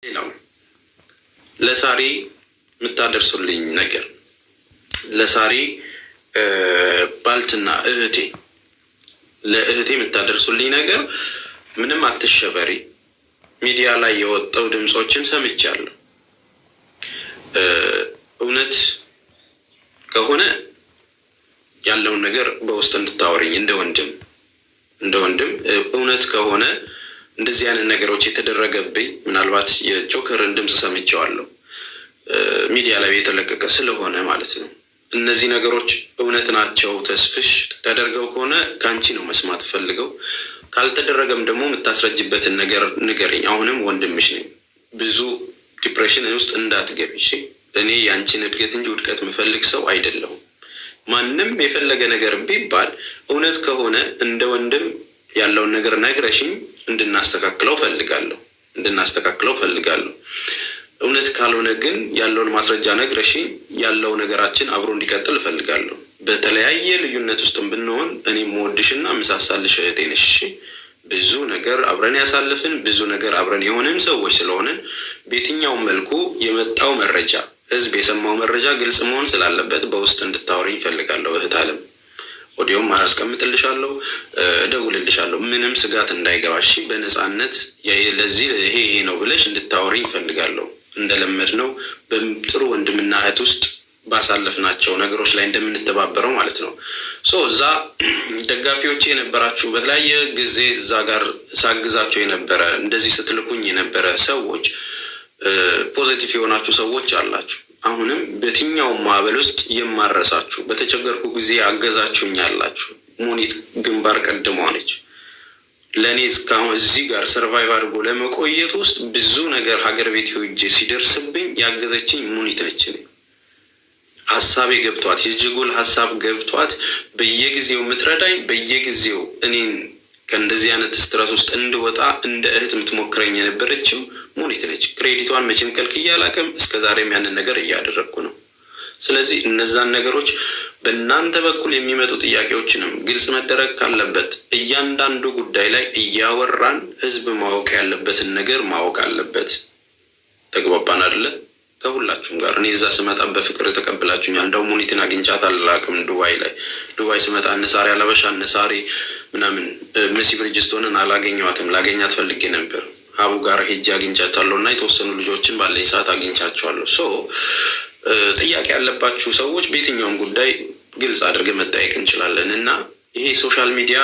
ሌላው ለሳሪ የምታደርሱልኝ ነገር ለሳሪ ባልትና ለእህቴ የምታደርሱልኝ ነገር ምንም አትሸበሪ። ሚዲያ ላይ የወጣው ድምጾችን ሰምቻለሁ። እውነት ከሆነ ያለውን ነገር በውስጥ እንድታወሪኝ እንደ ወንድም እውነት ከሆነ እንደዚህ አይነት ነገሮች የተደረገብኝ ምናልባት የጆከርን ድምጽ ሰምቼዋለሁ ሚዲያ ላይ የተለቀቀ ስለሆነ ማለት ነው። እነዚህ ነገሮች እውነት ናቸው ተስፍሽ ተደርገው ከሆነ ካንቺ ነው መስማት ፈልገው። ካልተደረገም ደግሞ የምታስረጅበትን ነገር ንገረኝ። አሁንም ወንድምሽ ነኝ። ብዙ ዲፕሬሽን ውስጥ እንዳትገቢ እሺ። እኔ ያንቺን እድገት እንጂ ውድቀት የምፈልግ ሰው አይደለሁም። ማንም የፈለገ ነገር ቢባል እውነት ከሆነ እንደ ወንድም ያለውን ነገር ነግረሽኝ እንድናስተካክለው ፈልጋለሁ። እውነት ካልሆነ ግን ያለውን ማስረጃ ነግረሽኝ ያለው ነገራችን አብሮ እንዲቀጥል እፈልጋለሁ። በተለያየ ልዩነት ውስጥ ብንሆን እኔ የምወድሽና ምሳሳልሽ እህቴ ነሽ። ብዙ ነገር አብረን ያሳልፍን ብዙ ነገር አብረን የሆንን ሰዎች ስለሆንን በየትኛውም መልኩ የመጣው መረጃ ህዝብ የሰማው መረጃ ግልጽ መሆን ስላለበት በውስጥ እንድታወሪኝ እፈልጋለሁ። እህት አለም ኦዲዮም አስቀምጥልሻለሁ፣ እደውልልሻለሁ። ምንም ስጋት እንዳይገባሽ በነፃነት ለዚህ ይሄ ነው ብለሽ እንድታወሪኝ እፈልጋለሁ። እንደለመድነው በጥሩ ወንድምና እህት ውስጥ ባሳለፍናቸው ነገሮች ላይ እንደምንተባበረው ማለት ነው። እዛ ደጋፊዎች የነበራችሁ በተለያየ ጊዜ እዛ ጋር ሳግዛቸው የነበረ እንደዚህ ስትልኩኝ የነበረ ሰዎች ፖዚቲቭ የሆናችሁ ሰዎች አላችሁ። አሁንም በየትኛውም ማዕበል ውስጥ የማረሳችሁ በተቸገርኩ ጊዜ አገዛችሁኝ አላችሁ። ሙኒት ግንባር ቀደሟ ነች። ለእኔ እስካሁን እዚህ ጋር ሰርቫይቭ አድርጎ ለመቆየት ውስጥ ብዙ ነገር ሀገር ቤት ሄጄ ሲደርስብኝ ያገዘችኝ ሙኒት ነች። ሀሳቤ ገብቷት የጀጎል ሀሳብ ገብቷት በየጊዜው የምትረዳኝ በየጊዜው እኔን ከእንደዚህ አይነት ስትረስ ውስጥ እንድወጣ እንደ እህት የምትሞክረኝ የነበረችው ሙኒት ነች። ክሬዲቷን መቼም ከልክዬ አላውቅም። እስከዛሬም ያንን ነገር እያደረግኩ ነው። ስለዚህ እነዛን ነገሮች በእናንተ በኩል የሚመጡ ጥያቄዎችንም ግልጽ መደረግ ካለበት እያንዳንዱ ጉዳይ ላይ እያወራን ህዝብ ማወቅ ያለበትን ነገር ማወቅ አለበት። ተግባባን አይደለ? ከሁላችሁም ጋር እኔ እዛ ስመጣ በፍቅር ተቀብላችሁኛል። እንደው ሙኒትን አግኝቻት አላውቅም። ዱባይ ስመጣ እነሳሪ አለበሻ እነሳሪ ምናምን መሲ ብሪጅስቶንን አላገኘዋትም። ላገኛት ፈልጌ ነበር። ሀቡ ጋር ሄጄ አግኝቻታለሁ እና የተወሰኑ ልጆችን ባለኝ ሰዓት አግኝቻቸዋለሁ። ጥያቄ ያለባችሁ ሰዎች በየትኛውም ጉዳይ ግልጽ አድርገን መጠየቅ እንችላለን እና ይሄ ሶሻል ሚዲያ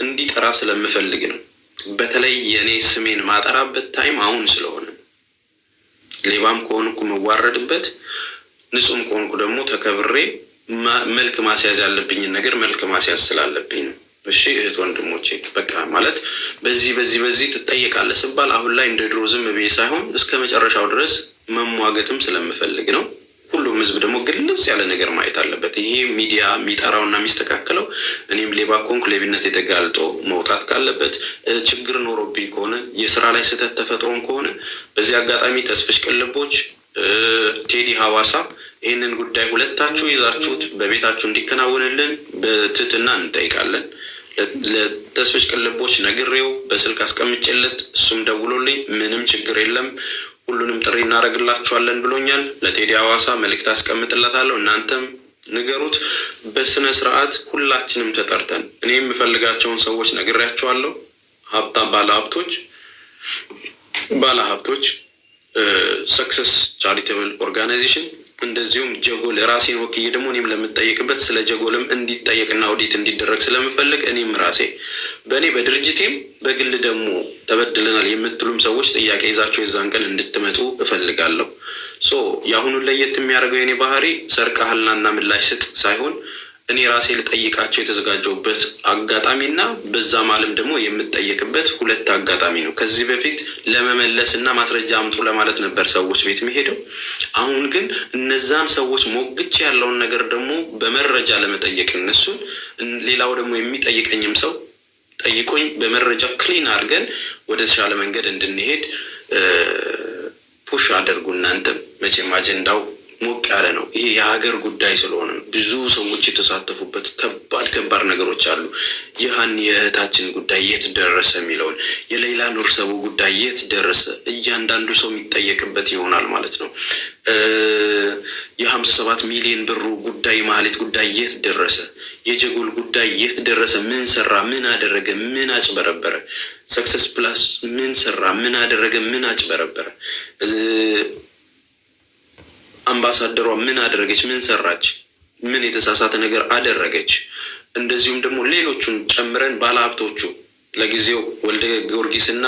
እንዲጠራ ስለምፈልግ ነው። በተለይ የእኔ ስሜን ማጠራበት ታይም አሁን ስለሆነ ሌባም ከሆንኩ መዋረድበት፣ ንጹህም ከሆንኩ ደግሞ ተከብሬ መልክ ማስያዝ ያለብኝን ነገር መልክ ማስያዝ ስላለብኝ ነው። እሺ እህት ወንድሞቼ፣ በቃ ማለት በዚህ ትጠየቃለህ ስባል አሁን ላይ እንደ ድሮ ዝም ብዬ ሳይሆን እስከ መጨረሻው ድረስ መሟገትም ስለምፈልግ ነው። ሁሉም ህዝብ ደግሞ ግልጽ ያለ ነገር ማየት አለበት። ይሄ ሚዲያ የሚጠራውና የሚስተካከለው እኔም ሌባ ከሆንኩ ሌብነት የተጋልጦ መውጣት ካለበት፣ ችግር ኖሮብኝ ከሆነ የስራ ላይ ስህተት ተፈጥሮም ከሆነ በዚህ አጋጣሚ ተስፍሽ ቅልቦች፣ ቴዲ ሀዋሳ ይህንን ጉዳይ ሁለታችሁ ይዛችሁት በቤታችሁ እንዲከናወንልን በትህትና እንጠይቃለን። ለተስፍሽ ቅልቦች ነግሬው በስልክ አስቀምጬለት እሱም ደውሎልኝ ምንም ችግር የለም ሁሉንም ጥሪ እናደርግላችኋለን ብሎኛል። ለቴዲ ሀዋሳ መልእክት አስቀምጥለታለሁ። እናንተም ንገሩት በስነ ስርዓት። ሁላችንም ተጠርተን እኔ የምፈልጋቸውን ሰዎች ነግሬያቸዋለሁ። ባለሀብቶች ሰክሰስ ቻሪቴብል ኦርጋናይዜሽን እንደዚሁም ጀጎል ራሴን ወክዬ ደግሞ እኔም ለምጠየቅበት ስለ ጀጎልም እንዲጠየቅና ኦዲት እንዲደረግ ስለምፈልግ እኔም ራሴ በእኔ በድርጅቴም በግል ደግሞ ተበድለናል የምትሉም ሰዎች ጥያቄ ይዛቸው የዛን ቀን እንድትመጡ እፈልጋለሁ። የአሁኑን ለየት የሚያደርገው የኔ ባህሪ ሰርቀሃልናና ምላሽ ስጥ ሳይሆን እኔ ራሴ ልጠይቃቸው የተዘጋጀውበት አጋጣሚና በዛ ማለም ደግሞ የምጠየቅበት ሁለት አጋጣሚ ነው። ከዚህ በፊት ለመመለስ እና ማስረጃ አምጡ ለማለት ነበር ሰዎች ቤት የሚሄደው። አሁን ግን እነዛን ሰዎች ሞግቼ ያለውን ነገር ደግሞ በመረጃ ለመጠየቅ እነሱን ሌላው ደግሞ የሚጠይቀኝም ሰው ጠይቆኝ በመረጃ ክሊን አድርገን ወደ ተሻለ መንገድ እንድንሄድ ፑሽ አድርጉ። እናንተም መቼም አጀንዳው ሞቅ ያለ ነው። ይሄ የሀገር ጉዳይ ስለሆነ ነው። ብዙ ሰዎች የተሳተፉበት ከባድ ነገሮች አሉ። ይህን የእህታችን ጉዳይ የት ደረሰ የሚለውን የሌላ ኑር ሰቡ ጉዳይ የት ደረሰ እያንዳንዱ ሰው የሚጠየቅበት ይሆናል ማለት ነው። የ57 ሚሊዮን ብሩ ጉዳይ ማህሌት ጉዳይ የት ደረሰ? የጀጎል ጉዳይ የት ደረሰ? ምን ሰራ? ምን አደረገ? ምን አጭበረበረ? ሰክሰስ ፕላስ ምን ሰራ? ምን አደረገ? ምን አጭበረበረ? አምባሳደሯ ምን አደረገች? ምን ሰራች? ምን የተሳሳተ ነገር አደረገች? እንደዚሁም ደግሞ ሌሎቹን ጨምረን ባለሀብቶቹ ለጊዜው ወልደ ጊዮርጊስና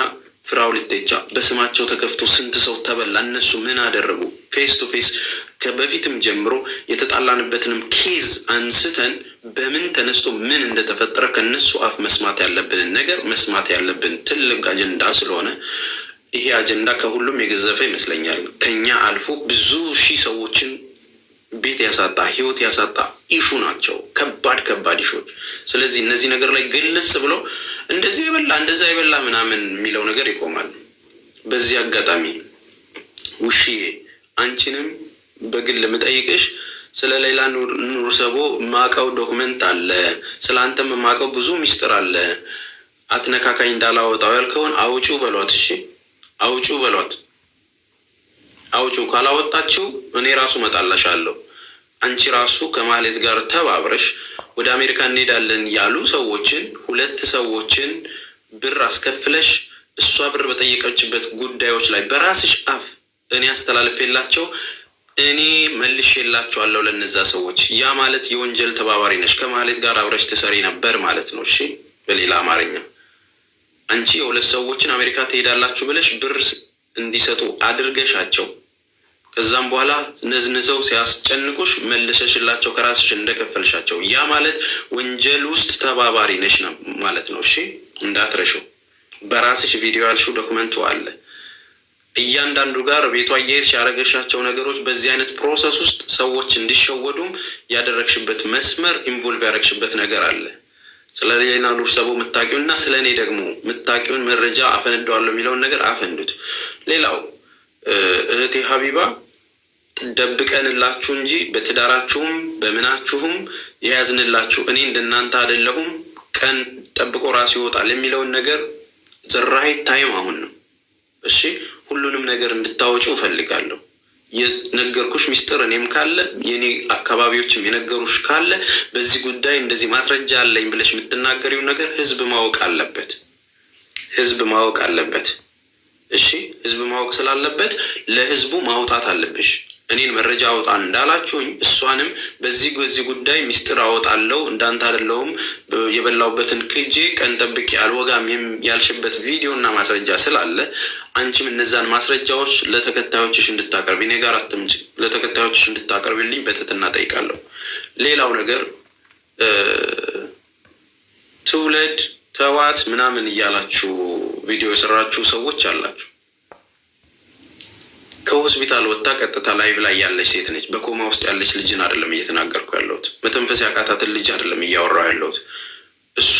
ፍራኦል ኢቴቻ በስማቸው ተከፍቶ ስንት ሰው ተበላ? እነሱ ምን አደረጉ? ፌስ ቱ ፌስ ከበፊትም ጀምሮ የተጣላንበትንም ኬዝ አንስተን በምን ተነስቶ ምን እንደተፈጠረ ከነሱ አፍ መስማት ያለብንን ነገር መስማት ያለብን ትልቅ አጀንዳ ስለሆነ ይሄ አጀንዳ ከሁሉም የገዘፈ ይመስለኛል። ከኛ አልፎ ብዙ ሺህ ሰዎችን ቤት ያሳጣ ህይወት ያሳጣ ኢሹ ናቸው። ከባድ ኢሹዎች። ስለዚህ እነዚህ ነገር ላይ ግልጽ ብሎ እንደዚህ የበላ እንደዛ የበላ ምናምን የሚለው ነገር ይቆማል። በዚህ አጋጣሚ ውሽዬ አንቺንም በግል ምጠይቅሽ ስለ ሌላ ኑር ሰቦ ማቀው ዶክመንት አለ፣ ስለ አንተም ማቀው ብዙ ሚስጥር አለ። አትነካካኝ እንዳላወጣው ያልከውን አውጪው በሏት። እሺ አውጪው በሏት። አውጪው ካላወጣችው እኔ ራሱ መጣላሻለሁ። አንቺ ራሱ ከማህሌት ጋር ተባብረሽ ወደ አሜሪካ እንሄዳለን ያሉ ሰዎችን 2 ሰዎችን ብር አስከፍለሽ እሷ ብር በጠየቀችበት ጉዳዮች ላይ በራስሽ አፍ እኔ አስተላልፌላቸው እኔ መልሼላቸዋለሁ ለነዛ ሰዎች። ያ ማለት የወንጀል ተባባሪ ነሽ፣ ከማህሌት ጋር አብረሽ ትሰሪ ነበር ማለት ነው። እሺ በሌላ አማርኛ አንቺ የ2 ሰዎችን አሜሪካ ትሄዳላችሁ ብለሽ ብር እንዲሰጡ አድርገሻቸው ከዛም በኋላ ነዝንዘው ሲያስጨንቁሽ መልሰሽላቸው ከራስሽ እንደከፈልሻቸው ያ ማለት ወንጀል ውስጥ ተባባሪ ነሽ ነው ማለት ነው። እሺ እንዳትረሺው። በራስሽ ቪዲዮ ያልሽው ዶክመንቱ አለ። እያንዳንዱ ጋር ቤቷ እየሄድሽ ያደረገሻቸው ነገሮች በዚህ አይነት ፕሮሰስ ውስጥ ሰዎች እንዲሸወዱም ያደረግሽበት መስመር ኢንቮልቭ ያደረግሽበት ነገር አለ። ስለ ሌላ ኑር ሰቦ ምታቂውና ስለ እኔ ደግሞ ምታቂውን መረጃ አፈንደዋለሁ የሚለውን ነገር አፈንዱት። ሌላው እህቴ ሀቢባ ደብቀንላችሁ እንጂ በትዳራችሁም በምናችሁም የያዝንላችሁ እኔ እንደናንተ አይደለሁም፣ ቀን ጠብቆ ራሱ ይወጣል የሚለውን ነገር ዘራይ ታይም አሁን ነው። እሺ ሁሉንም ነገር እንድታወጪው እፈልጋለሁ። የነገርኩሽ ሚስጥር እኔም ካለ የኔ አካባቢዎችም የነገሩሽ ካለ በዚህ ጉዳይ እንደዚህ ማስረጃ አለኝ ብለሽ የምትናገሪው ነገር ህዝብ ማወቅ አለበት። ህዝብ ማወቅ አለበት። እሺ ህዝብ ማወቅ ስላለበት ለህዝቡ ማውጣት አለብሽ። እኔን መረጃ አውጣ እንዳላችሁኝ እሷንም በዚህ ጉዳይ ሚስጥር አወጣለሁ እንዳንተ አይደለሁም የበላውበትን ክጄ ቀን ጠብቄ አልወጋም ያልሽበት ቪዲዮ እና ማስረጃ ስላለ አንቺም እነዛን ማስረጃዎች ለተከታዮችሽ እንድታቀርቢ እኔ ጋር አትምጪ፣ ለተከታዮችሽ እንድታቀርብልኝ በትህትና ጠይቃለሁ። ሌላው ነገር ትውለድ ተዋት ምናምን እያላችሁ ቪዲዮ የሰራችሁ ሰዎች አላችሁ። ከሆስፒታል ወጣ ቀጥታ ላይቭ ላይ ያለች ሴት ነች። በኮማ ውስጥ ያለች ልጅን አይደለም እየተናገርኩ ያለሁት። መተንፈስ ያቃታትን ልጅ አይደለም እያወራሁ ያለሁት። እሷ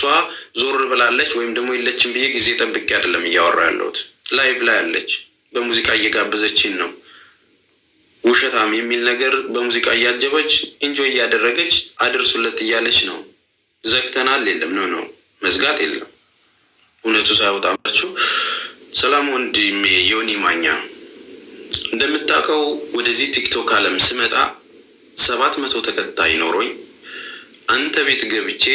ዞር ብላለች ወይም ደግሞ የለችም ብዬ ጊዜ ጠብቄ አይደለም እያወራሁ ያለሁት። ላይቭ ላይ ያለች በሙዚቃ እየጋበዘችን ነው። ውሸታም የሚል ነገር በሙዚቃ እያጀበች ኢንጆይ እያደረገች አድርሱለት እያለች ነው። ዘግተናል የለም ነው መዝጋት የለም። እውነቱ ሳይወጣባችሁ። ሰላም ወንድሜ ዮኒ ማኛ፣ እንደምታውቀው ወደዚህ ቲክቶክ አለም ስመጣ 700 ተከታይ ኖሮኝ አንተ ቤት ገብቼ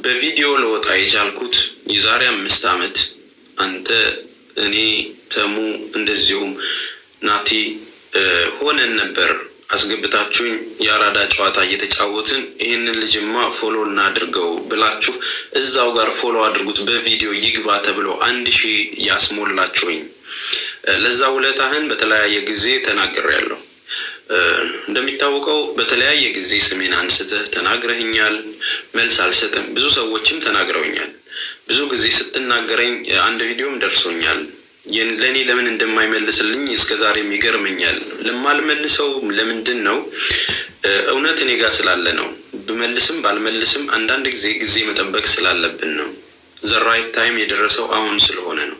በቪዲዮ ለወጣ የቻልኩት የዛሬ 5 ዓመት አንተ እኔ ተሙ እንደዚሁም ናቲ ሆነን ነበር። አስገብታችሁኝ የአራዳ ጨዋታ እየተጫወትን ይህንን ልጅማ ፎሎ እናድርገው ብላችሁ እዛው ጋር ፎሎ አድርጉት በቪዲዮ ይግባ ተብሎ 1000 ያስሞላችሁኝ። ለዛ ውለታህን በተለያየ ጊዜ ተናግሬያለሁ። እንደሚታወቀው በተለያየ ጊዜ ስሜን አንስተህ ተናግረህኛል። መልስ አልሰጥም። ብዙ ሰዎችም ተናግረውኛል። ብዙ ጊዜ ስትናገረኝ አንድ ቪዲዮም ደርሶኛል። ለእኔ ለምን እንደማይመልስልኝ እስከዛሬም ይገርመኛል። ለማልመልሰው ለምንድን ነው? እውነት እኔ ጋር ስላለ ነው። ብመልስም ባልመልስም አንዳንድ ጊዜ መጠበቅ ስላለብን ነው። ዘራይት ታይም የደረሰው አሁን ስለሆነ ነው።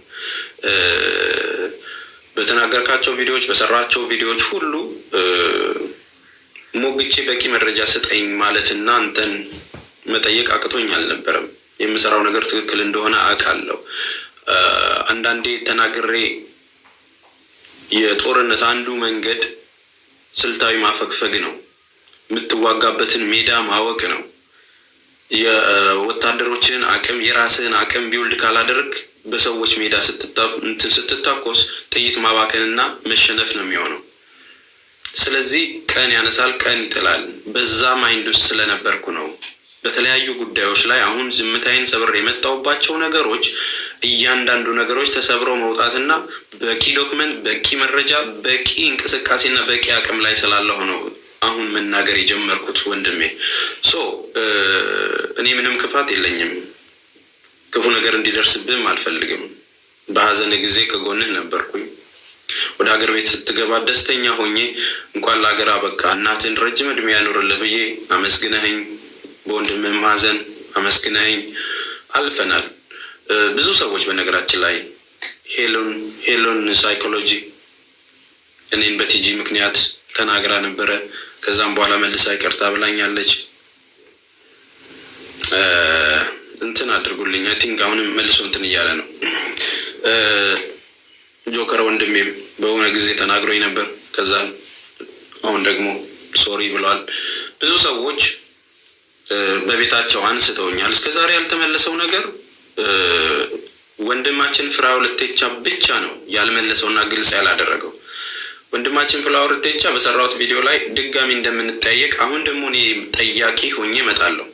በተናገርካቸው ቪዲዮዎች፣ በሰራቸው ቪዲዮዎች ሁሉ ሞግቼ በቂ መረጃ ስጠኝ ማለትና አንተን መጠየቅ አቅቶኝ አልነበረም። የምሰራው ነገር ትክክል እንደሆነ አውቃለሁ። አንዳንዴ ተናግሬ የጦርነት አንዱ መንገድ ስልታዊ ማፈግፈግ ነው። የምትዋጋበትን ሜዳ ማወቅ ነው። የወታደሮችን አቅም የራስህን አቅም ቢውልድ ካላደረግ በሰዎች ሜዳ ስትታኮስ ጥይት ማባከንና መሸነፍ ነው የሚሆነው። ስለዚህ ቀን ያነሳል፣ ቀን ይጥላል። በዛ ማይንድ ውስጥ ስለነበርኩ ነው በተለያዩ ጉዳዮች ላይ አሁን ዝምታዬን ሰብር የመጣሁባቸው ነገሮች እያንዳንዱ ነገሮች ተሰብረው መውጣትና በቂ ዶክመንት፣ በቂ መረጃ፣ በቂ እንቅስቃሴና በቂ አቅም ላይ ስላለሁ ነው አሁን መናገር የጀመርኩት ወንድሜ። እኔ ምንም ክፋት የለኝም፣ ክፉ ነገር እንዲደርስብህም አልፈልግም። በሀዘን ጊዜ ከጎንህ ነበርኩኝ። ወደ ሀገር ቤት ስትገባ ደስተኛ ሆኜ እንኳን ለሀገር አበቃ እናትን ረጅም እድሜ ያኖርልህ ብዬ አመስግነኸኝ፣ በወንድምህም ሀዘን አመስግነኸኝ አልፈናል። ብዙ ሰዎች በነገራችን ላይ ሄሎን ሳይኮሎጂ እኔን በቲጂ ምክንያት ተናግራ ነበረ። ከዛም በኋላ መልሳ ይቅርታ ብላኛለች። እንትን አድርጉልኝ። አይ ቲንክ አሁንም መልሶ እንትን እያለ ነው። ጆከር ወንድሜም በሆነ ጊዜ ተናግሮኝ ነበር። ከዛ አሁን ደግሞ ሶሪ ብሏል። ብዙ ሰዎች በቤታቸው አንስተውኛል። እስከዛሬ ያልተመለሰው ነገር ወንድማችን ፍራኦል ኢቴቻ ብቻ ነው ያልመለሰውና ግልጽ ያላደረገው። ወንድማችን ፍራኦል ኢቴቻ በሰራሁት ቪዲዮ ላይ ድጋሚ እንደምንጠየቅ አሁን ደግሞ እኔ ጠያቂ ሆኜ እመጣለሁ።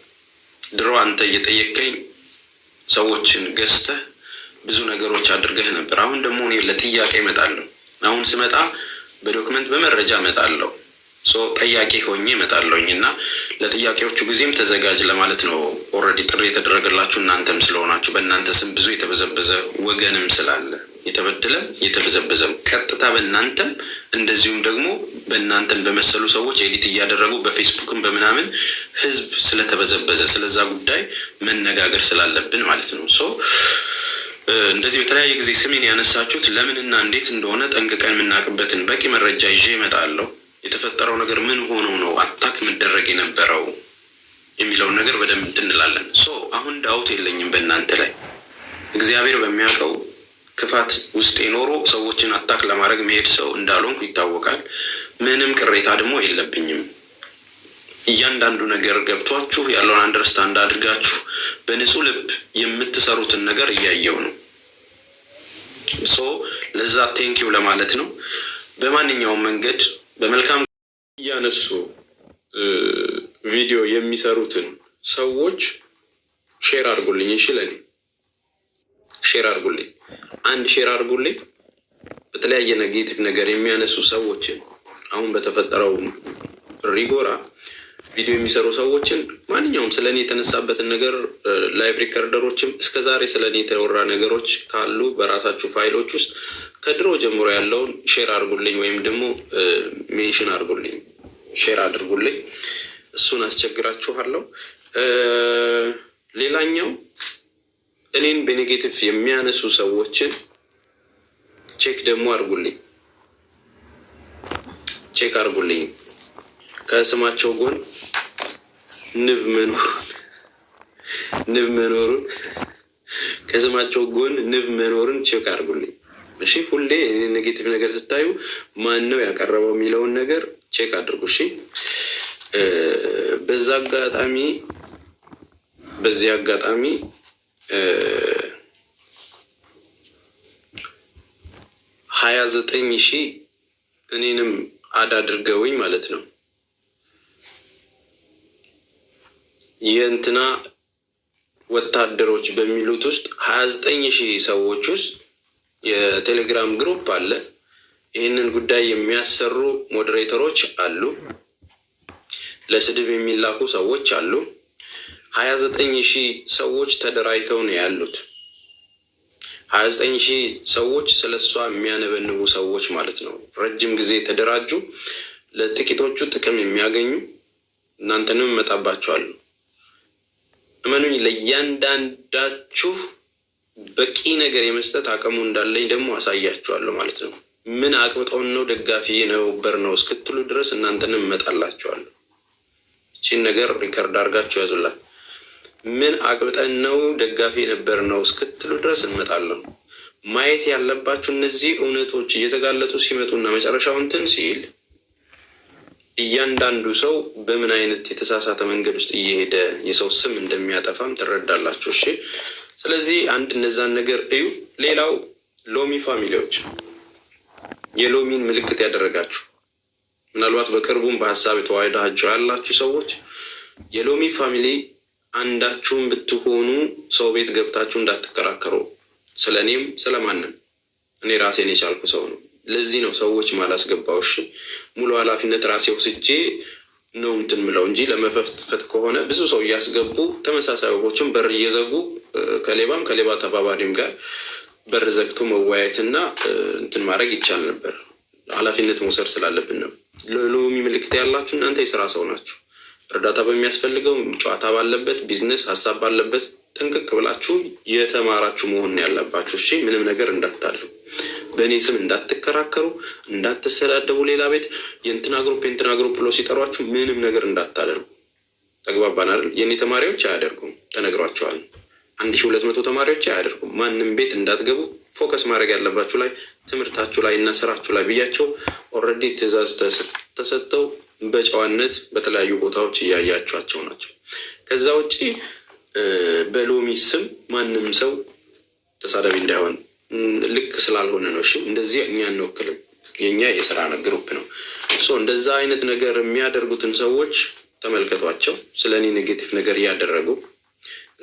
ድሮ አንተ እየጠየቀኝ ሰዎችን ገዝተህ ብዙ ነገሮች አድርገህ ነበር። አሁን ደግሞ እኔ ለጥያቄ እመጣለሁ። አሁን ስመጣ በዶክመንት በመረጃ እመጣለሁ። ጠያቂ ሆኜ እመጣለሁኝ እና ለጥያቄዎቹ ጊዜም ተዘጋጅ ለማለት ነው። ኦልሬዲ ጥሪ የተደረገላችሁ እናንተም ስለሆናችሁ በእናንተ ስም ብዙ የተበዘበዘ ወገንም ስላለ የተበደለም የተበዘበዘም ቀጥታ በእናንተም እንደዚሁም ደግሞ በእናንተም በመሰሉ ሰዎች ኤዲት እያደረጉ በፌስቡክም በምናምን ህዝብ ስለተበዘበዘ ስለዛ ጉዳይ መነጋገር ስላለብን ማለት ነው። እንደዚህ በተለያየ ጊዜ ስሜን ያነሳችሁት ለምንና እንዴት እንደሆነ ጠንቅቀን የምናውቅበትን በቂ መረጃ ይዤ እመጣለሁ። የተፈጠረው ነገር ምን ሆኖ ነው አታክ መደረግ የነበረው የሚለውን ነገር በደንብ እንላለን። አሁን ዳውት የለኝም በእናንተ ላይ። እግዚአብሔር በሚያውቀው ክፋት ውስጥ የኖሮ ሰዎችን አታክ ለማድረግ መሄድ ሰው እንዳልሆንኩ ይታወቃል። ምንም ቅሬታ ደግሞ የለብኝም። እያንዳንዱ ነገር ገብቷችሁ ያለውን አንደርስታንድ አድርጋችሁ በንጹህ ልብ የምትሰሩትን ነገር እያየው ነው። ለዛ ቴንኪው ለማለት ነው። በማንኛውም መንገድ በመልካም እያነሱ ቪዲዮ የሚሰሩትን ሰዎች ሼር አድርጉልኝ። እሺ፣ ለኔ ሼር አድርጉልኝ። አንድ ሼር አድርጉልኝ። በተለያየ ኔጌቲቭ ነገር የሚያነሱ ሰዎችን አሁን በተፈጠረው ሪጎራ ቪዲዮ የሚሰሩ ሰዎችን ማንኛውም ስለኔ የተነሳበትን ነገር ላይቭ ሪከርደሮችም እስከዛሬ ስለኔ የተወራ ነገሮች ካሉ በራሳችሁ ፋይሎች ውስጥ ከድሮ ጀምሮ ያለውን ሼር አድርጉልኝ፣ ወይም ደግሞ ሜንሽን አድርጉልኝ፣ ሼር አድርጉልኝ። እሱን አስቸግራችኋለሁ። ሌላኛው እኔን በኔጌቲቭ የሚያነሱ ሰዎችን ቼክ ደግሞ አድርጉልኝ፣ ቼክ አድርጉልኝ። ከስማቸው ጎን ንብ መኖሩን ከስማቸው ጎን ንብ መኖሩን ቼክ አድርጉልኝ። እሺ፣ ሁሌ ኔጌቲቭ ነገር ስታዩ ማን ነው ያቀረበው የሚለውን ነገር ቼክ አድርጉ። እሺ፣ በዚህ አጋጣሚ 29,000 እኔንም አዳድርገውኝ ማለት ነው የእንትና ወታደሮች በሚሉት ውስጥ 29,000 ሰዎች ውስጥ የቴሌግራም ግሩፕ አለ። ይህንን ጉዳይ የሚያሰሩ ሞዴሬተሮች አሉ። ለስድብ የሚላኩ ሰዎች አሉ። 29,000 ሰዎች ተደራጅተው ነው ያሉት። 29,000 ሰዎች ስለሷ የሚያነበንቡ ሰዎች ማለት ነው። ረጅም ጊዜ የተደራጁ ለጥቂቶቹ ጥቅም የሚያገኙ እናንተንም እመጣባቸዋለሁ። እመኑኝ፣ ለእያንዳንዳችሁ በቂ ነገር የመስጠት አቅሙ እንዳለኝ ደግሞ አሳያችኋለሁ ማለት ነው። ምን አቅብጠውን ነው ደጋፊ ነበር ነው እስክትሉ ድረስ እናንተንም እመጣላችኋለሁ። እቺን ነገር ሪከርድ አድርጋችሁ ያዙላት። ምን አቅብጠን ነው ደጋፊ ነበር ነው እስክትሉ ድረስ እንመጣለሁ። ማየት ያለባችሁ እነዚህ እውነቶች እየተጋለጡ ሲመጡና መጨረሻው እንትን ሲል እያንዳንዱ ሰው በምን አይነት የተሳሳተ መንገድ ውስጥ እየሄደ የሰው ስም እንደሚያጠፋም ትረዳላችሁ። እሺ፣ ስለዚህ አንድ እነዛን ነገር እዩ። ሌላው ሎሚ ፋሚሊዎች፣ የሎሚን ምልክት ያደረጋችሁ ምናልባት በቅርቡም በሀሳብ የተዋህዳችሁ ያላችሁ ሰዎች የሎሚ ፋሚሊ አንዳችሁም ብትሆኑ ሰው ቤት ገብታችሁ እንዳትከራከሩ። ስለ እኔም ስለማንም እኔ ራሴን የቻልኩ ሰው ነው። ለዚህ ነው ሰዎች ማላስገባው። እሺ፣ ሙሉ ኃላፊነት ራሴ ወስጄ ነው እንትን ምለው እንጂ ለመፈትፈት ከሆነ ብዙ ሰው እያስገቡ ተመሳሳዮችን በር እየዘጉ ከሌባ ተባባሪም ጋር በር ዘግቶ መወያየትና እንትን ማድረግ ይቻል ነበር። ኃላፊነት መውሰድ ስላለብን ነው። ሎሚ ምልክት ያላችሁ እናንተ የስራ ሰው ናችሁ። እርዳታ በሚያስፈልገው ጨዋታ ባለበት ቢዝነስ ሀሳብ ባለበት ጥንቅቅ ብላችሁ የተማራችሁ መሆን ያለባችሁ። እሺ፣ ምንም ነገር እንዳታሉ፣ በእኔ ስም እንዳትከራከሩ፣ እንዳትሰዳደቡ። ሌላ ቤት የእንትና ግሩፕ ብሎ ሲጠሯችሁ ምንም ነገር እንዳታደርጉ። ተግባባን አይደል? የእኔ ተማሪዎች አያደርጉም፣ ተነግሯቸዋል። 1200 ተማሪዎች አያደርጉም። ማንም ቤት እንዳትገቡ፣ ፎከስ ማድረግ ያለባችሁ ላይ ትምህርታችሁ ላይ እና ስራችሁ ላይ ብያቸው ኦልሬዲ ትዕዛዝ ተሰጥተው በጨዋነት በተለያዩ ቦታዎች እያያቸዋቸው ናቸው። ከዛ ውጭ በሎሚ ስም ማንም ሰው ተሳዳቢ እንዳይሆን ልክ ስላልሆነ ነው። እሺ፣ እንደዚህ እኛ አንወክልም። የኛ የስራ ግሩፕ ነው። እንደዛ አይነት ነገር የሚያደርጉትን ሰዎች ተመልከቷቸው። ስለ እኔ ኔጌቲቭ ነገር እያደረጉ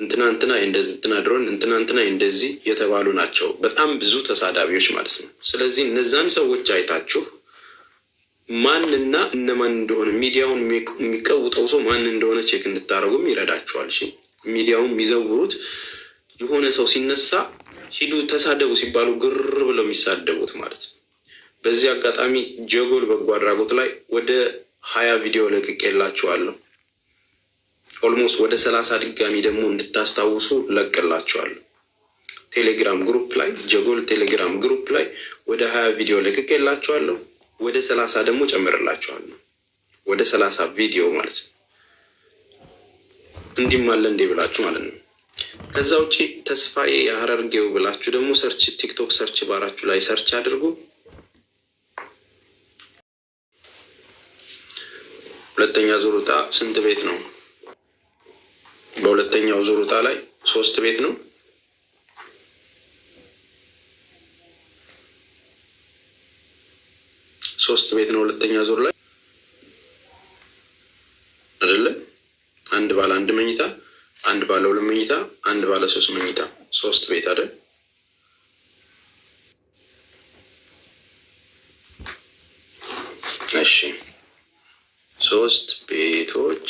እንትና ድሮን እንትና እንደዚህ የተባሉ ናቸው። በጣም ብዙ ተሳዳቢዎች ማለት ነው። ስለዚህ እነዛን ሰዎች አይታችሁ ማንና እነማን እንደሆነ ሚዲያውን የሚቀውጠው ሰው ማን እንደሆነ ቼክ እንድታደርጉም ይረዳችኋል። እሺ፣ ሚዲያውን የሚዘውሩት የሆነ ሰው ሲነሳ ሂዱ ተሳደቡ ሲባሉ ግር ብለው የሚሳደቡት ማለት ነው። በዚህ አጋጣሚ ጀጎል በጎ አድራጎት ላይ ወደ 20 ቪዲዮ ለቅቄላችኋለሁ። ኦልሞስት ወደ 30 ድጋሚ ደግሞ እንድታስታውሱ ለቅላችኋለሁ። ቴሌግራም ግሩፕ ላይ ጀጎል ቴሌግራም ግሩፕ ላይ ወደ 20 ቪዲዮ ለቅቄላችኋለሁ። ወደ 30 ደግሞ ጨምርላችኋለሁ። ወደ 30 ቪዲዮ ማለት ነው። እንዲህም አለ እንዴ ብላችሁ ማለት ነው። ከዛ ውጭ ተስፋዬ የሀረርጌው ብላችሁ ደግሞ ሰርች ቲክቶክ ሰርች ባራችሁ ላይ ሰርች አድርጉ። ሁለተኛ ዙር ዕጣ ስንት ቤት ነው? በሁለተኛው ዙር ዕጣ ላይ 3 ቤት ነው። ሶስት ቤት ነው ሁለተኛ ዙር ላይ አይደለ? አንድ ባለ 1 መኝታ፣ አንድ ባለ 2 መኝታ፣ አንድ ባለ 3 መኝታ፣ 3 ቤት አይደል? እሺ 3 ቤቶች